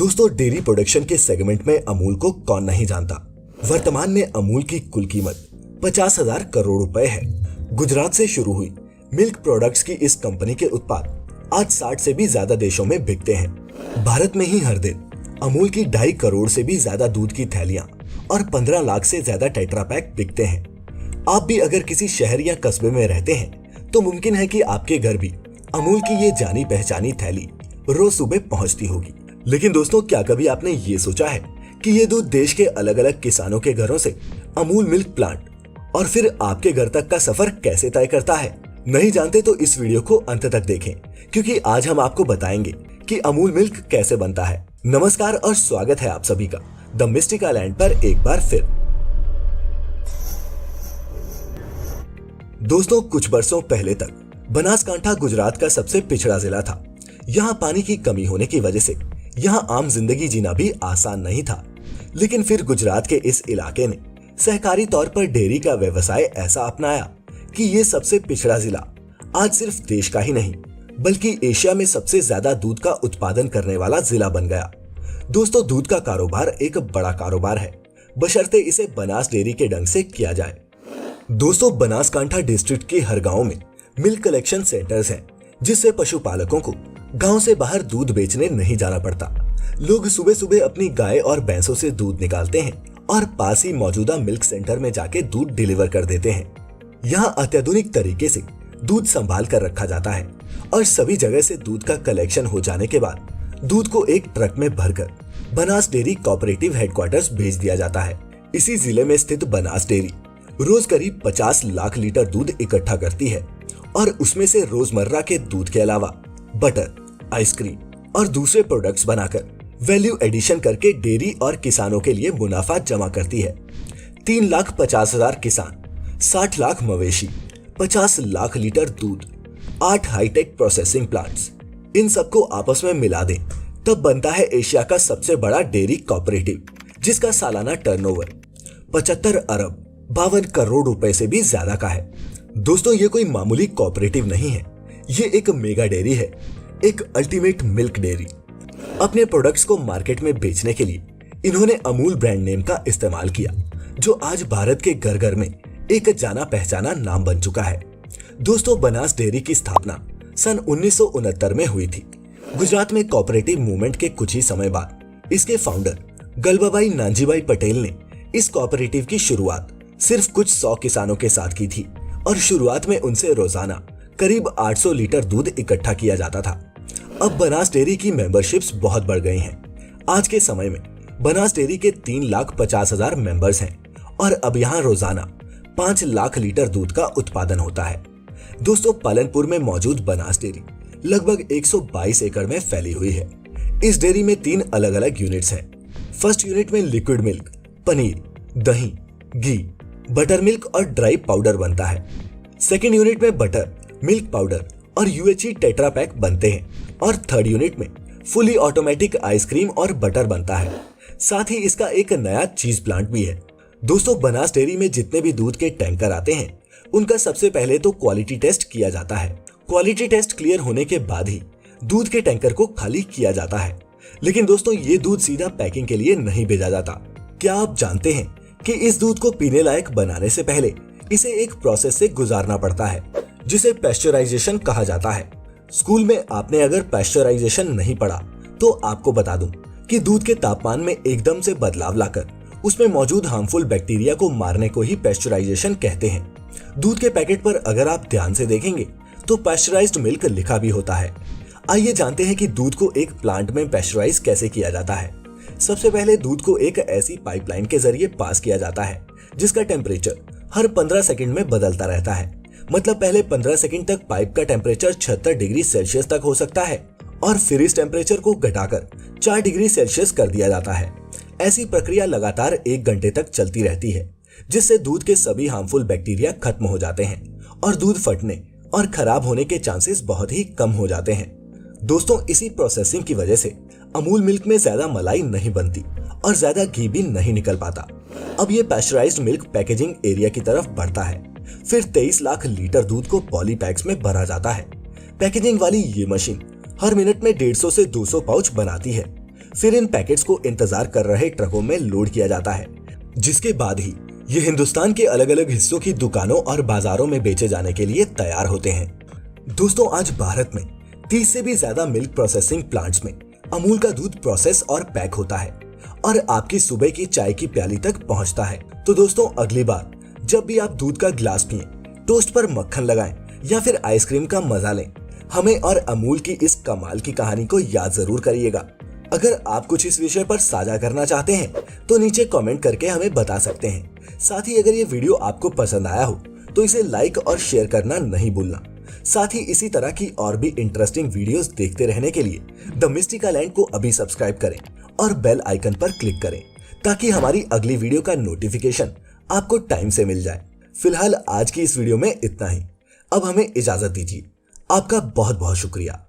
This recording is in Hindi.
दोस्तों, डेयरी प्रोडक्शन के सेगमेंट में अमूल को कौन नहीं जानता। वर्तमान में अमूल की कुल कीमत 50,000 करोड़ रुपए है। गुजरात से शुरू हुई मिल्क प्रोडक्ट्स की इस कंपनी के उत्पाद आज 60 से भी ज्यादा देशों में बिकते हैं। भारत में ही हर दिन अमूल की 2.5 करोड़ से भी ज्यादा दूध की थैलियां और 15 लाख से ज्यादा टेट्रा पैक बिकते हैं। आप भी अगर किसी शहर या कस्बे में रहते हैं तो मुमकिन है कि आपके घर भी अमूल की ये जानी पहचानी थैली रोज सुबह पहुंचती होगी। लेकिन दोस्तों, क्या कभी आपने ये सोचा है कि ये दूध देश के अलग अलग किसानों के घरों से अमूल मिल्क प्लांट और फिर आपके घर तक का सफर कैसे तय करता है? नहीं जानते तो इस वीडियो को अंत तक देखें, क्योंकि आज हम आपको बताएंगे कि अमूल मिल्क कैसे बनता है। नमस्कार और स्वागत है आप सभी का द मिस्टिक आइलैंड पर एक बार फिर। दोस्तों, कुछ बरसों पहले तक बनासकांठा गुजरात का सबसे पिछड़ा जिला था। यहाँ पानी की कमी होने की वजह से यहाँ आम जिंदगी जीना भी आसान नहीं था। लेकिन फिर गुजरात के इस इलाके ने सहकारी तौर पर डेयरी का व्यवसाय ऐसा अपनाया कि ये सबसे पिछड़ा जिला आज सिर्फ देश का ही नहीं बल्कि एशिया में सबसे ज्यादा दूध का उत्पादन करने वाला जिला बन गया। दोस्तों, दूध का कारोबार एक बड़ा कारोबार है, बशर्ते इसे बनास डेयरी के ढंग से किया जाए। दोस्तों, बनासकांठा डिस्ट्रिक्ट के हर गांव में मिल्क कलेक्शन सेंटर्स हैं, जिससे पशुपालकों को गांव से बाहर दूध बेचने नहीं जाना पड़ता। लोग सुबह सुबह अपनी गाय और भैंसों से दूध निकालते हैं और पास ही मौजूदा मिल्क सेंटर में जाके दूध डिलीवर कर देते हैं। यहाँ अत्याधुनिक तरीके से दूध संभाल कर रखा जाता है और सभी जगह से दूध का कलेक्शन हो जाने के बाद दूध को एक ट्रक में भरकर बनास डेयरी कोऑपरेटिव हेडक्वार्टर्स भेज दिया जाता है। इसी जिले में स्थित बनास डेयरी रोज करीब 50 लाख लीटर दूध इकट्ठा करती है और उसमें से रोजमर्रा के दूध के अलावा बटर, आइसक्रीम और दूसरे प्रोडक्ट्स बनाकर वैल्यू एडिशन करके डेयरी और किसानों के लिए मुनाफा जमा करती है। 3,50,000 किसान, 60 लाख मवेशी, 50 लाख लीटर दूध, 8 हाईटेक प्रोसेसिंग प्लांट्स, इन सबको आपस में मिला दें तब बनता है एशिया का सबसे बड़ा डेयरी कोऑपरेटिव, जिसका सालाना टर्नओवर 75 अरब 52 करोड़ रुपए से भी ज्यादा का है। दोस्तों, ये कोई मामूली कोऑपरेटिव नहीं है, ये एक मेगा डेयरी है, एक अल्टीमेट मिल्क डेयरी। अपने प्रोडक्ट्स को मार्केट में बेचने के लिए इन्होंने अमूल ब्रांड नेम का इस्तेमाल किया, जो आज भारत के घर घर में एक जाना पहचाना नाम बन चुका है। दोस्तों, बनास डेयरी की स्थापना सन 1969 में हुई थी। गुजरात में कोऑपरेटिव मूवमेंट के कुछ ही समय बाद इसके फाउंडर गलबाबाई नानजीभाई पटेल ने इस कोऑपरेटिव की शुरुआत सिर्फ कुछ 100 किसानों के साथ की थी और शुरुआत में उनसे रोजाना करीब 800 लीटर दूध इकट्ठा किया जाता था। अब बनास डेयरी की मेंबरशिप्स बहुत बढ़ गई हैं। आज के समय में बनास डेयरी के 3,50,000 मेंबर्स हैं और अब यहाँ रोजाना 5 लाख लीटर दूध का उत्पादन होता है। दोस्तों, पालनपुर में मौजूद बनास डेयरी लगभग 122 एकड़ में फैली हुई है। इस डेयरी में 3 अलग अलग यूनिट्स हैं। फर्स्ट यूनिट में लिक्विड मिल्क, पनीर, दही, घी, बटर मिल्क और ड्राई पाउडर बनता है। सेकेंड यूनिट में बटर, मिल्क पाउडर और यूएचई टेट्रा पैक बनते हैं और थर्ड यूनिट में फुली ऑटोमेटिक आइसक्रीम और बटर बनता है। साथ ही इसका एक नया चीज प्लांट भी है। दोस्तों, बनास डेयरी में जितने भी दूध के टैंकर आते हैं उनका सबसे पहले तो क्वालिटी टेस्ट किया जाता है। क्वालिटी टेस्ट क्लियर होने के बाद ही दूध के टैंकर को खाली किया जाता है। लेकिन दोस्तों, ये दूध सीधा पैकिंग के लिए नहीं भेजा जाता। क्या आप जानते हैं कि इस दूध को पीने लायक बनाने से पहले इसे एक प्रोसेस से गुजारना पड़ता है, जिसे पैस्चराइजेशन कहा जाता है। स्कूल में आपने अगर पैस्चराइजेशन नहीं पढ़ा तो आपको बता दूं कि दूध के तापमान में एकदम से बदलाव लाकर उसमें मौजूद हार्मफुल बैक्टीरिया को मारने को ही पैस्चराइजेशन कहते हैं। दूध के पैकेट पर अगर आप ध्यान से देखेंगे तो पैस्चराइज्ड मिल्क लिखा भी होता है। आइए जानते हैं कि दूध को एक प्लांट में पैस्चराइज कैसे किया जाता है। सबसे पहले दूध को एक ऐसी पाइपलाइन के जरिए पास किया जाता है जिसका टेम्परेचर हर 15 सेकंड में बदलता रहता है। मतलब पहले 15 सेकंड तक पाइप का टेम्परेचर 76 डिग्री सेल्सियस तक हो सकता है और फिर इस टेम्परेचर को घटाकर 4 डिग्री सेल्सियस कर दिया जाता है। ऐसी प्रक्रिया लगातार 1 घंटे तक चलती रहती है, जिससे दूध के सभी हार्मफुल बैक्टीरिया खत्म हो जाते हैं और दूध फटने और खराब होने के चांसेस बहुत ही कम हो जाते हैं। दोस्तों, इसी प्रोसेसिंग की वजह से अमूल मिल्क में ज्यादा मलाई नहीं बनती और ज्यादा घी भी नहीं निकल पाता। अब ये पैस्चराइज्ड मिल्क पैकेजिंग एरिया की तरफ बढ़ता है। फिर 23 लाख लीटर दूध को पॉली पैक्स में भरा जाता है। पैकेजिंग वाली ये मशीन हर मिनट में 150 से 200 पाउच बनाती है। फिर इन पैकेट्स को इंतजार कर रहे ट्रकों में लोड किया जाता है, जिसके बाद ही ये हिंदुस्तान के अलग अलग हिस्सों की दुकानों और बाजारों में बेचे जाने के लिए तैयार होते हैं। दोस्तों, आज भारत में 30 से भी ज्यादा मिल्क प्रोसेसिंग प्लांट्स में अमूल का दूध प्रोसेस और पैक होता है और आपकी सुबह की चाय की प्याली तक पहुंचता है। तो दोस्तों, अगली बार जब भी आप दूध का गिलास पिएं, टोस्ट पर मक्खन लगाएं या फिर आइसक्रीम का मजा लें, हमें और अमूल की इस कमाल की कहानी को याद जरूर करिएगा। अगर आप कुछ इस विषय पर साझा करना चाहते हैं तो नीचे कमेंट करके हमें बता सकते हैं। साथ ही अगर ये वीडियो आपको पसंद आया हो तो इसे लाइक और शेयर करना नहीं भूलना। साथ ही इसी तरह की और भी इंटरेस्टिंग वीडियोस देखते रहने के लिए द मिस्टिकल लैंड को अभी सब्सक्राइब करें और बेल आइकन पर क्लिक करें ताकि हमारी अगली वीडियो का नोटिफिकेशन आपको टाइम से मिल जाए। फिलहाल आज की इस वीडियो में इतना ही। अब हमें इजाजत दीजिए। आपका बहुत बहुत शुक्रिया।